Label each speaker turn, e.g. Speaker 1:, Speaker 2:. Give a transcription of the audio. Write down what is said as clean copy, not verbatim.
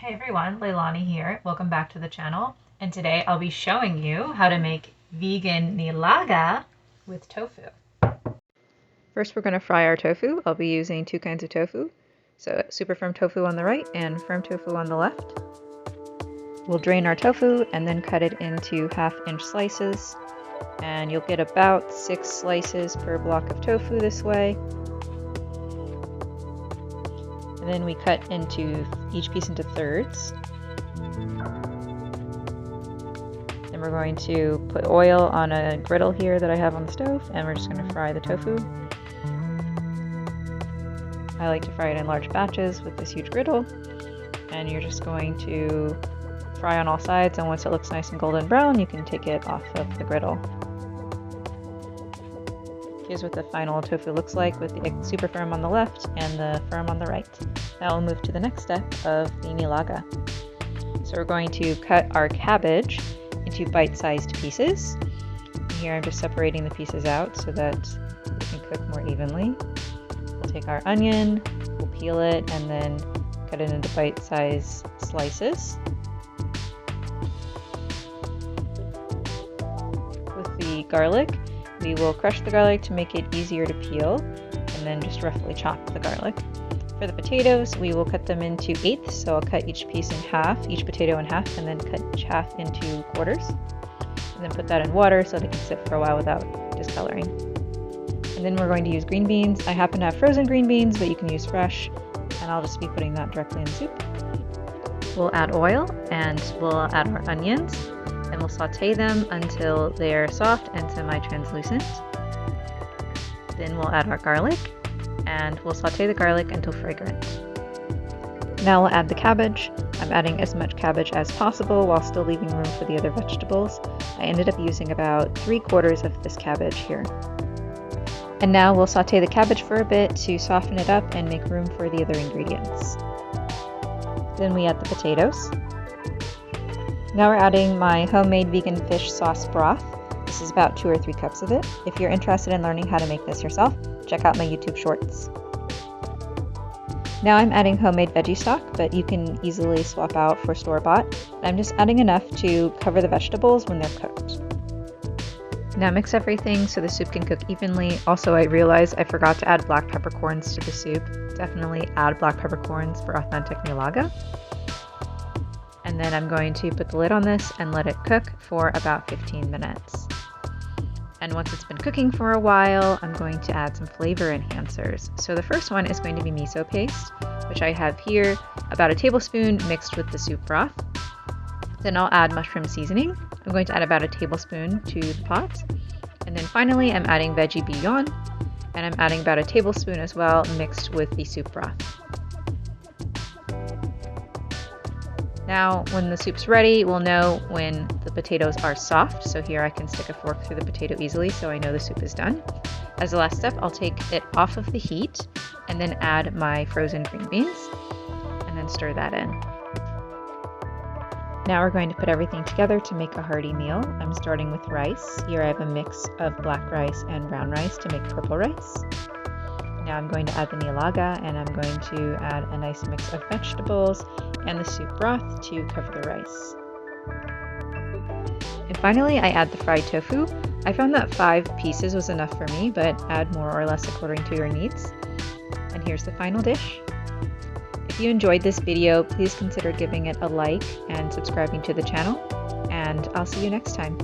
Speaker 1: Hey everyone, Leilani here. Welcome back to the channel. And today I'll be showing you how to make vegan nilaga with tofu. First we're going to fry our tofu. I'll be using two kinds of tofu. So super firm tofu on the right and firm tofu on the left. We'll drain our tofu and then cut it into 1/2-inch slices. And you'll get about 6 slices per block of tofu this way. And then we cut into each piece into thirds. Then we're going to put oil on a griddle here that I have on the stove, and we're just going to fry the tofu. I like to fry it in large batches with this huge griddle, and you're just going to fry on all sides, and once it looks nice and golden brown, you can take it off of the griddle. Here's what the final tofu looks like with the super firm on the left and the firm on the right. Now we'll move to the next step of the nilaga. So we're going to cut our cabbage into bite-sized pieces. Here I'm just separating the pieces out so that we can cook more evenly. We'll take our onion, we'll peel it, and then cut it into bite-sized slices. With the garlic, we will crush the garlic to make it easier to peel, and then just roughly chop the garlic. For the potatoes, we will cut them into 1/8, so I'll cut each piece in half, each potato in half, and then cut each half into quarters. And then put that in water so that it can sit for a while without discoloring. And then we're going to use green beans. I happen to have frozen green beans, but you can use fresh, and I'll just be putting that directly in the soup. We'll add oil, and we'll add our onions, and we'll saute them until they're soft and semi-translucent. Then we'll add our garlic, and we'll saute the garlic until fragrant. Now we'll add the cabbage. I'm adding as much cabbage as possible while still leaving room for the other vegetables. I ended up using about 3/4 of this cabbage here. And now we'll saute the cabbage for a bit to soften it up and make room for the other ingredients. Then we add the potatoes. Now we're adding my homemade vegan fish sauce broth. This is about 2 or 3 cups of it. If you're interested in learning how to make this yourself, check out my YouTube shorts. Now I'm adding homemade veggie stock, but you can easily swap out for store-bought. I'm just adding enough to cover the vegetables when they're cooked. Now mix everything so the soup can cook evenly. Also, I realized I forgot to add black peppercorns to the soup. Definitely add black peppercorns for authentic nilaga. And then I'm going to put the lid on this and let it cook for about 15 minutes. And once it's been cooking for a while, I'm going to add some flavor enhancers. So the first one is going to be miso paste, which I have here, about 1 tablespoon mixed with the soup broth. Then I'll add mushroom seasoning. I'm going to add about 1 tablespoon to the pot. And then finally, I'm adding veggie bouillon, and I'm adding about 1 tablespoon as well mixed with the soup broth. Now, when the soup's ready, we'll know when the potatoes are soft. So here I can stick a fork through the potato easily so I know the soup is done. As the last step, I'll take it off of the heat and then add my frozen green beans and then stir that in. Now we're going to put everything together to make a hearty meal. I'm starting with rice. Here I have a mix of black rice and brown rice to make purple rice. Now I'm going to add the nilaga, and I'm going to add a nice mix of vegetables and the soup broth to cover the rice. And finally, I add the fried tofu. I found that 5 pieces was enough for me, but add more or less according to your needs. And here's the final dish. If you enjoyed this video, please consider giving it a like and subscribing to the channel, and I'll see you next time.